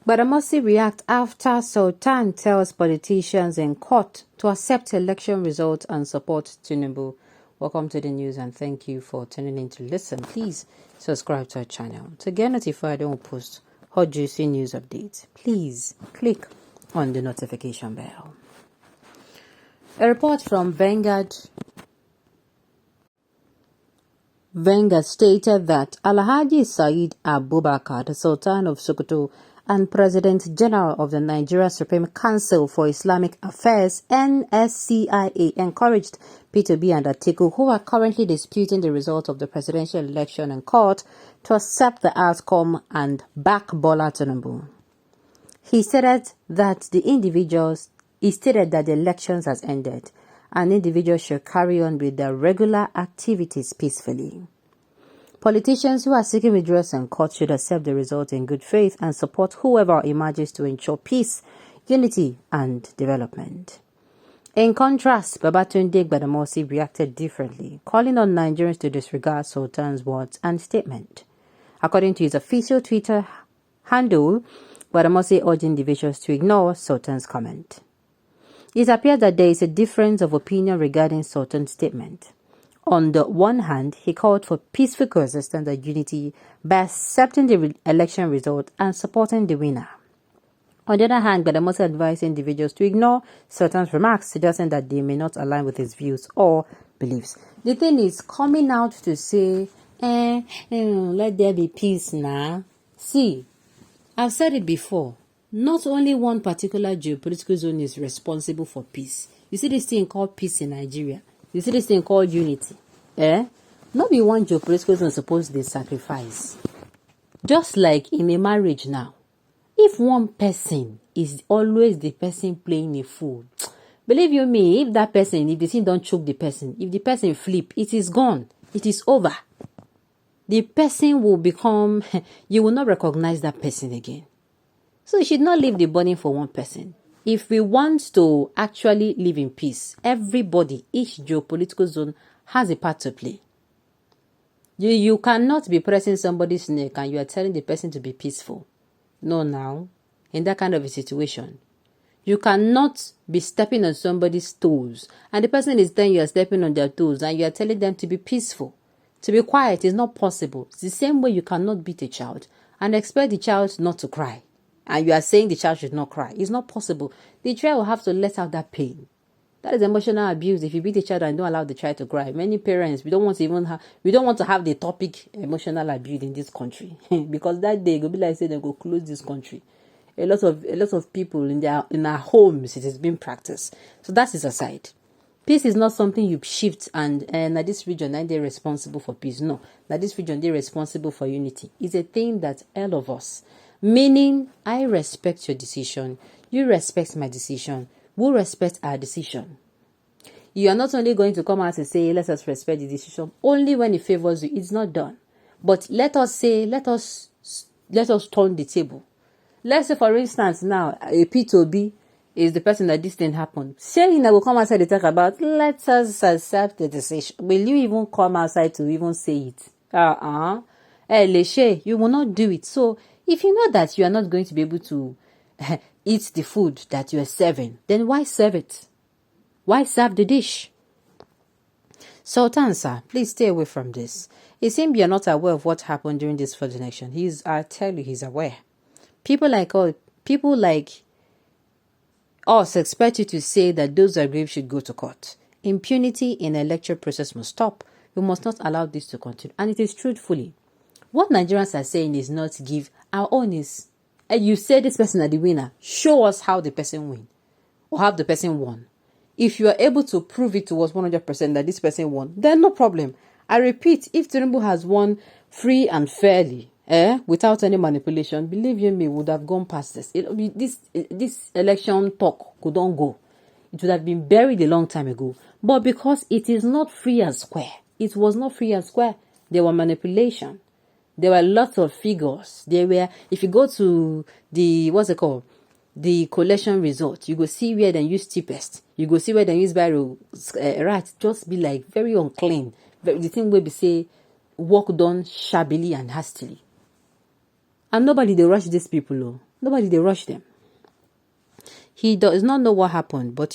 Badamasi reacts after Sultan tells politicians in court to accept election results and support Tinubu. Welcome to the news and thank you for tuning in to listen. Please subscribe to our channel to get notified when we post hot juicy news updates. Please click on the notification bell. A report from Vanguard stated that Alhaji Said Abubakar, the Sultan of Sokoto and President General of the Nigeria Supreme Council for Islamic Affairs (NSCIA), encouraged P2B and Atiku, who are currently disputing the result of the presidential election in court, to accept the outcome and back Bola Tinubu. He stated that the elections has ended and individuals should carry on with their regular activities peacefully. Politicians who are seeking redress in court should accept the result in good faith and support whoever emerges to ensure peace, unity, and development. In contrast, Babatunde Gbadamosi reacted differently, calling on Nigerians to disregard Sultan's words and statement. According to his official Twitter handle, Gbadamosi urged individuals to ignore Sultan's comment. It appears that there is a difference of opinion regarding Sultan's statement. On the one hand, he called for peaceful coexistence and unity by accepting the election result and supporting the winner. On the other hand, Gbadamosi advised individuals to ignore Sultan's remarks, suggesting that they may not align with his views or beliefs. The thing is, coming out to say, let there be peace now. See, I've said it before. Not only one particular geopolitical zone is responsible for peace. You see this thing called peace in Nigeria. You see this thing called unity. Not be one geopolitical zone supposed to sacrifice. Just like in a marriage now. If one person is always the person playing a fool, believe you me, if the thing don't choke the person, if the person flip, it is gone. It is over. The person will become, you will not recognize that person again. So you should not leave the burden for one person. If we want to actually live in peace, everybody, each geopolitical zone has a part to play. You cannot be pressing somebody's neck and you are telling the person to be peaceful. No, now, in that kind of a situation, you cannot be stepping on somebody's toes and the person is telling you are stepping on their toes and you are telling them to be peaceful. To be quiet is not possible. It's the same way you cannot beat a child and expect the child not to cry. And you are saying the child should not cry. It's not possible. The child will have to let out that pain. That is emotional abuse. If you beat the child and don't allow the child to cry, many parents, we don't want to have the topic emotional abuse in this country because that day go be like say they go close this country. A lot of people in our homes it is being practiced. So that is aside. Peace is not something you shift and now this region and they're responsible for peace. No, now this region they're responsible for unity. It's a thing that all of us. Meaning, I respect your decision, you respect my decision, we respect our decision. You are not only going to come out and say, let us respect the decision, only when it favors you. It's not done. But let us turn the table. Let's say, for instance, now, a P2B is the person that this thing happened. Saying that will come outside to talk about, let us accept the decision. Will you even come outside to even say it? You will not do it. So, if you know that you are not going to be able to eat the food that you are serving, then why serve it? Why serve the dish? Sultan, sir, please stay away from this. It seems you are not aware of what happened during this first election. I tell you, he's aware. People like us expect you to say that those aggrieved should go to court. Impunity in the electoral process must stop. We must not allow this to continue. And it is truthfully. What Nigerians are saying is not give. Our own is, you say this person are the winner. Show us how the person win. Or how the person won. If you are able to prove it to us 100% that this person won, then no problem. I repeat, if Tinubu has won free and fairly, without any manipulation, believe you me, would have gone past this. This election talk couldn't go. It would have been buried a long time ago. But because it is not free and square, it was not free and square. There were manipulation. There were lots of figures. If you go to the collection result, you go see where they use cheapest. You go see where they use viral. Right, just be like very unclean. The thing will be say, work done shabbily and hastily. And nobody, they rush these people. Nobody, they rush them. He does not know what happened, but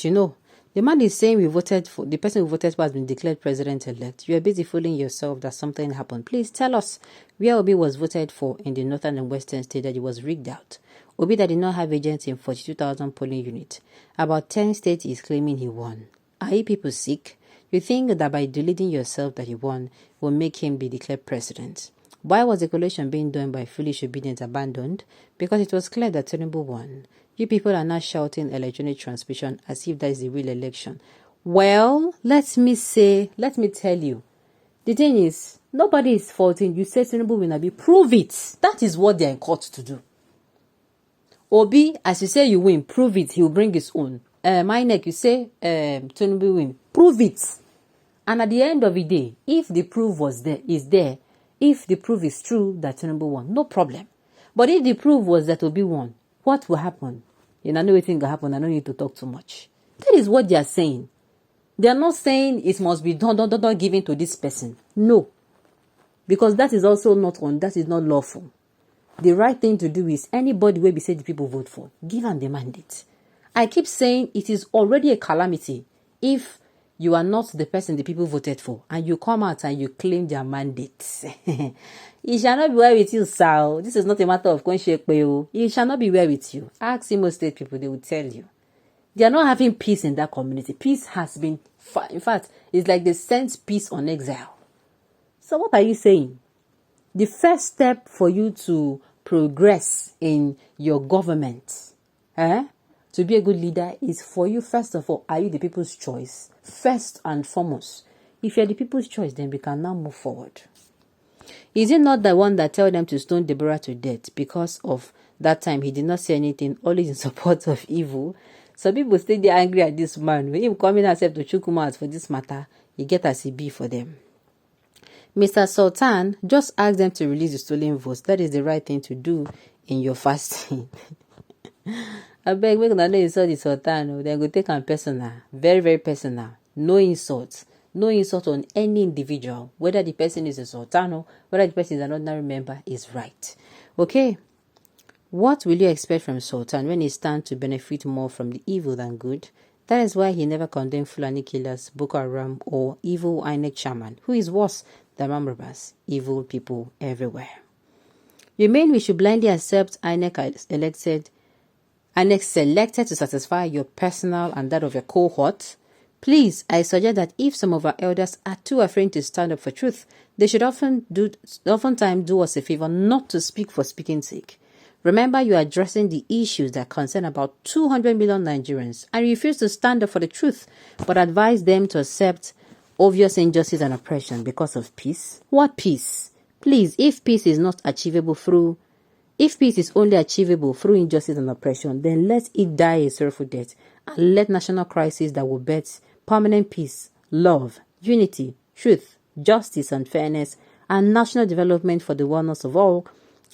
the man is saying the person who voted for has been declared president-elect. You are busy fooling yourself that something happened. Please tell us where Obi was voted for in the northern and western state that it was rigged out. Obi that did not have agents in 42,000 polling units. About 10 states is claiming he won. Are you people sick? You think that by deluding yourself that he won will make him be declared president? Why was the collation being done by foolish obedience abandoned? Because it was clear that Tinubu won. You people are now shouting electronic transmission as if that is the real election. Well, let me tell you. The thing is, nobody is faulting. You say Tinubu will not be. Prove it. That is what they are in court to do. Obi, as you say you win, prove it. He will bring his own. My neck, you say Tinubu win. Prove it. And at the end of the day, if the proof is there, if the proof is true that Tinubu won, no problem. But if the proof was that Obi won, what will happen? You know anything will happen. I don't need to talk too much. That is what they are saying. They are not saying it must be don't given to this person. No. Because that is also that is not lawful. The right thing to do is anybody where we say the people vote for, give them the mandate. I keep saying it is already a calamity if you are not the person the people voted for and you come out and you claim their mandate. It shall not be well with you, sir. This is not a matter of it shall not be well with you. Ask Imo State people, they will tell you. They are not having peace in that community. Peace has been, in fact, it's like they sent peace on exile. So what are you saying? The first step for you to progress in your government, to be a good leader is for you, first of all, are you the people's choice? First and foremost. If you're the people's choice, then we can now move forward. Is it not the one that tell them to stone Deborah to death because of that time he did not say anything, always in support of evil? Some people stay there angry at this man. When him coming and said to Chukwuma for this matter, he get as he be for them. Mr. Sultan, just ask them to release the stolen votes. That is the right thing to do in your fasting. I beg, make no insult the Sultan. Then go take him personal. Very, very personal. No insult. No insult on any individual. Whether the person is a Sultan or whether the person is an ordinary member is right. Okay? What will you expect from Sultan when he stands to benefit more from the evil than good? That is why he never condemned Fulani killers, Boko Haram, or evil INEC chairman, who is worse than Mamrabas, evil people everywhere. You mean we should blindly accept INEC selected to satisfy your personal and that of your cohort? Please, I suggest that if some of our elders are too afraid to stand up for truth, they should oftentimes do us a favor not to speak for speaking's sake. Remember, you are addressing the issues that concern about 200 million Nigerians and refuse to stand up for the truth, but advise them to accept obvious injustice and oppression because of peace. What peace? Please, if peace is only achievable through injustice and oppression, then let it die a sorrowful death, and let national crisis that will bet permanent peace, love, unity, truth, justice and fairness, and national development for the wellness of all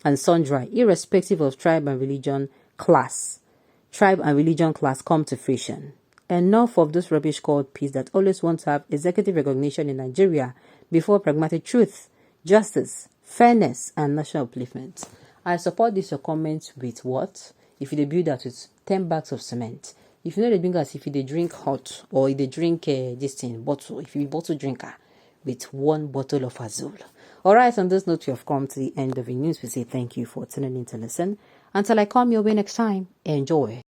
and sundry, irrespective of tribe and religion class come to fruition. Enough of this rubbish called peace that always wants to have executive recognition in Nigeria before pragmatic truth, justice, fairness, and national upliftment. I support this your comment with what? If you build that with 10 bags of cement. If you know the drinkers, if you drink hot or if they drink bottle, if you be bottle drinker with 1 bottle of Azul. Alright, on this note, we have come to the end of the news. We say thank you for tuning in to listen. Until I come your way next time, enjoy.